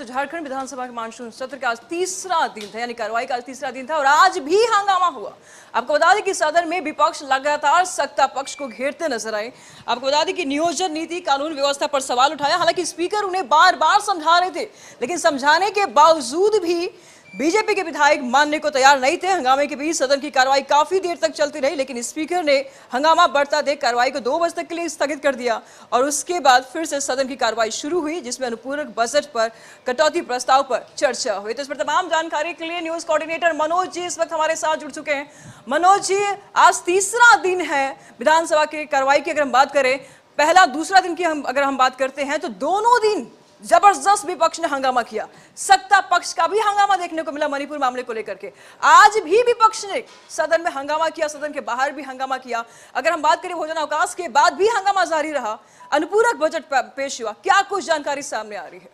तो झारखंड विधानसभा के मानसून सत्र का आज तीसरा दिन था, यानी कार्रवाई का आज तीसरा दिन था और आज भी हंगामा हुआ। आपको बता दें कि सदन में विपक्ष लगातार सत्ता पक्ष को घेरते नजर आए। आपको बता दें कि नियोजन नीति कानून व्यवस्था पर सवाल उठाया। हालांकि स्पीकर उन्हें बार बार समझा रहे थे, लेकिन समझाने के बावजूद भी बीजेपी के विधायक मानने को तैयार नहीं थे। हंगामे के बीच सदन की कार्रवाई काफी देर तक चलती रही, लेकिन स्पीकर ने हंगामा बढ़ता देख कार्रवाई को 2 बजे तक के लिए स्थगित कर दिया और उसके बाद फिर से सदन की कार्रवाई शुरू हुई, जिसमें अनुपूरक बजट पर कटौती प्रस्ताव पर चर्चा हुई। तो इस पर तमाम जानकारी के लिए न्यूज कोऑर्डिनेटर मनोज जी इस वक्त हमारे साथ जुड़ चुके हैं। मनोज जी, आज तीसरा दिन है विधानसभा की कार्रवाई की। अगर हम बात करें पहला दूसरा दिन की अगर हम बात करते हैं तो दोनों दिन जबरदस्त विपक्ष ने हंगामा किया। सत्ता पक्ष का भी हंगामा देखने को मिला मणिपुर मामले को लेकर के। आज भी विपक्ष ने सदन में हंगामा किया, सदन के बाहर भी हंगामा किया। अगर हम बात करें भोजनावकाश के बाद भी हंगामा जारी रहा, अनुपूरक बजट पेश हुआ। क्या कुछ जानकारी सामने आ रही है?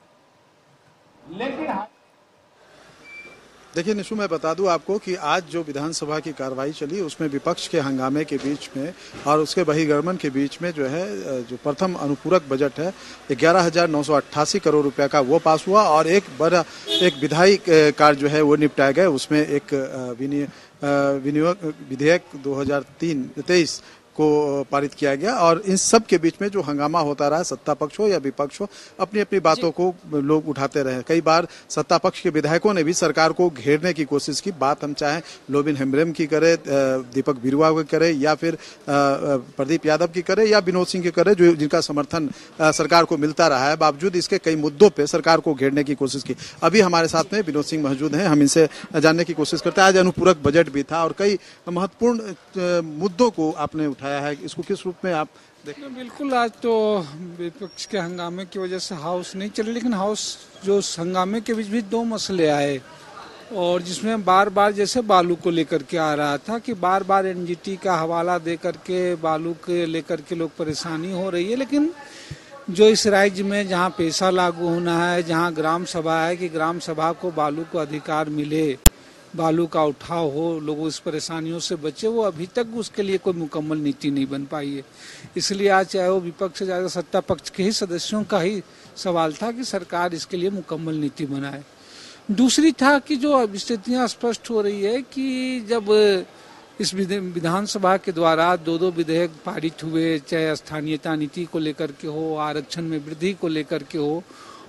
लेकिन देखिए निशु, मैं बता दूं आपको कि आज जो विधानसभा की कार्रवाई चली उसमें विपक्ष के हंगामे के बीच में और उसके बहिर्गमन के बीच में जो प्रथम अनुपूरक बजट है 11,988 करोड़ रुपए का वो पास हुआ और एक विधायी कार्य जो है वो निपटाया गया। उसमें एक विनियोग विधेयक 2023 को पारित किया गया और इन सब के बीच में जो हंगामा होता रहा, सत्ता पक्ष हो या विपक्ष हो, अपनी अपनी बातों को लोग उठाते रहे। कई बार सत्ता पक्ष के विधायकों ने भी सरकार को घेरने की कोशिश की। बात हम चाहे लोबिन हेम्ब्रेम की करे, दीपक बिरुवा की करे या फिर प्रदीप यादव की करे या विनोद सिंह की करे, जो जिनका समर्थन सरकार को मिलता रहा है, बावजूद इसके कई मुद्दों पर सरकार को घेरने की कोशिश की। अभी हमारे साथ में विनोद सिंह मौजूद हैं, हम इनसे जानने की कोशिश करते हैं। आज अनुपूरक बजट भी था और कई महत्वपूर्ण मुद्दों को आपने उठाया है, इसको किस रूप में आप देखते हैं? बिल्कुल, आज तो विपक्ष के हंगामे की वजह से हाउस नहीं चले, लेकिन हाउस जो हंगामे के बीच भी 2 मसले आए और जिसमें बार बार जैसे बालू को लेकर के आ रहा था कि बार बार एनजीटी का हवाला दे करके बालू के लेकर के लोग परेशानी हो रही है। लेकिन जो इस राज्य में जहाँ पैसा लागू होना है, जहाँ ग्राम सभा है कि ग्राम सभा को बालू को अधिकार मिले, बालू का उठाव हो, लोग उस परेशानियों से बचे, वो अभी तक उसके लिए कोई मुकम्मल नीति नहीं बन पाई है। इसलिए आज चाहे वो विपक्ष से ज़्यादा सत्ता पक्ष के ही सदस्यों का ही सवाल था कि सरकार इसके लिए मुकम्मल नीति बनाए। दूसरी था कि जो स्थितियाँ स्पष्ट हो रही है कि जब इस विधानसभा के द्वारा 2 विधेयक पारित हुए, चाहे स्थानीयता नीति को लेकर के हो, आरक्षण में वृद्धि को लेकर के हो,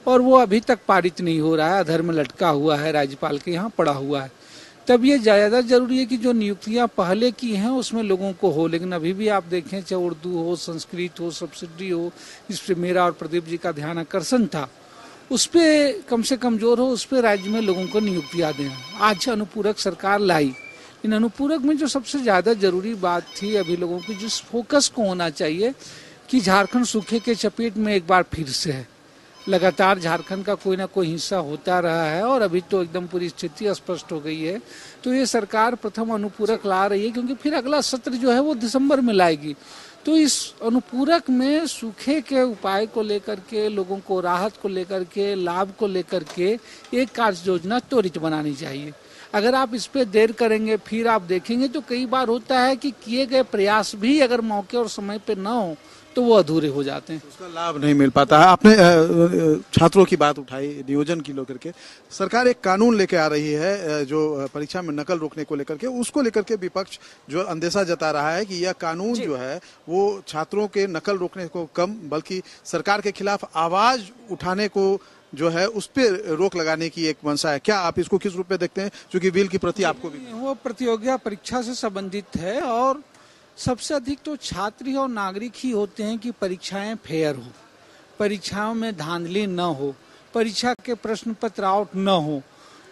और वो अभी तक पारित नहीं हो रहा है, अधर में लटका हुआ है, राज्यपाल के यहाँ पड़ा हुआ है, तब ये ज़्यादा जरूरी है कि जो नियुक्तियां पहले की हैं उसमें लोगों को हो। लेकिन अभी भी आप देखें, चाहे उर्दू हो, संस्कृत हो, सब्सिडी हो, इस पर मेरा और प्रदीप जी का ध्यान आकर्षण था, उस पर कम से कमजोर हो, उस पर राज्य में लोगों को नियुक्तियां दें। आज अनुपूरक सरकार लाई, इन अनुपूरक में जो सबसे ज़्यादा जरूरी बात थी अभी लोगों की, जिस फोकस को होना चाहिए कि झारखंड सूखे के चपेट में एक बार फिर से है। लगातार झारखंड का कोई ना कोई हिस्सा होता रहा है और अभी तो एकदम पूरी स्थिति स्पष्ट हो गई है। तो ये सरकार प्रथम अनुपूरक ला रही है, क्योंकि फिर अगला सत्र जो है वो दिसंबर में लाएगी। तो इस अनुपूरक में सूखे के उपाय को लेकर के, लोगों को राहत को लेकर के, लाभ को लेकर के एक कार्य योजना त्वरित बनानी चाहिए। अगर आप इस पे देर करेंगे, फिर आप देखेंगे तो कई बार होता है कि किए गए प्रयास भी अगर मौके और समय पे न हो तो वो अधूरे हो जाते हैं, उसका लाभ नहीं मिल पाता है। आपने छात्रों की बात उठाई, नियोजन की लेकर के सरकार एक कानून लेके आ रही है जो परीक्षा में नकल रोकने को लेकर के, उसको लेकर के विपक्ष जो अंदेशा जता रहा है कि यह कानून जो है वो छात्रों के नकल रोकने को कम बल्कि सरकार के खिलाफ आवाज उठाने को जो है उस पर रोक लगाने की एक मंशा है। क्या आप इसको किस रूप में देखते हैं, क्योंकि बिल की प्रति आपको भी? वो प्रतियोगिता परीक्षा से संबंधित है और सबसे अधिक तो छात्र और नागरिक ही होते हैं कि परीक्षाएं फेयर हो, परीक्षाओं में धांधली न हो, परीक्षा के प्रश्न पत्र आउट न हो,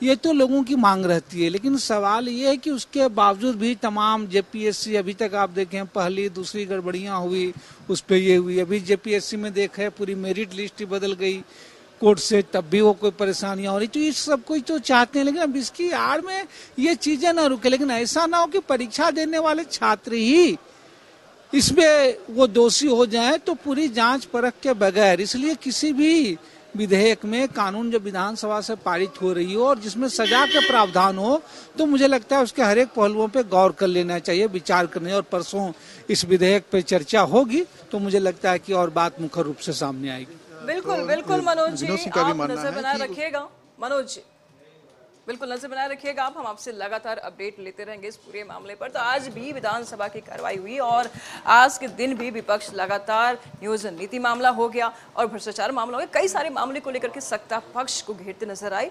ये तो लोगों की मांग रहती है। लेकिन सवाल ये है कि उसके बावजूद भी तमाम जेपीएससी अभी तक आप देखें पहली दूसरी गड़बड़ियां हुई, उस पर ये हुई। अभी जेपीएससी में देखें पूरी मेरिट लिस्ट ही बदल गई कोर्ट से, तब भी वो कोई परेशानियां हो रही। तो ये सब कुछ तो चाहते हैं, लेकिन अब इसकी आड़ में ये चीजें ना रुके। लेकिन ऐसा ना हो कि परीक्षा देने वाले छात्र ही इसमें वो दोषी हो जाए, तो पूरी जांच परख के बगैर, इसलिए किसी भी विधेयक में, कानून जो विधानसभा से पारित हो रही हो और जिसमें सजा के प्रावधान हो, तो मुझे लगता है उसके हर एक पहलुओं पे गौर कर लेना चाहिए, विचार करने। और परसों इस विधेयक पे चर्चा होगी तो मुझे लगता है कि और बात मुख्य रूप से सामने आएगी। बिल्कुल बिल्कुल मनोज जी, विनोद सिंह का भी आप मानना नजर है बनाए कि रखिएगा। मनोज जी बिल्कुल नजर बनाए रखिएगा आप, हम आपसे लगातार अपडेट लेते रहेंगे इस पूरे मामले पर। तो आज भी विधानसभा की कार्रवाई हुई और आज के दिन भी विपक्ष लगातार नियोजन नीति मामला हो गया और भ्रष्टाचार मामला हो गया, कई सारे मामले को लेकर के सत्ता पक्ष को घेरते नजर आए।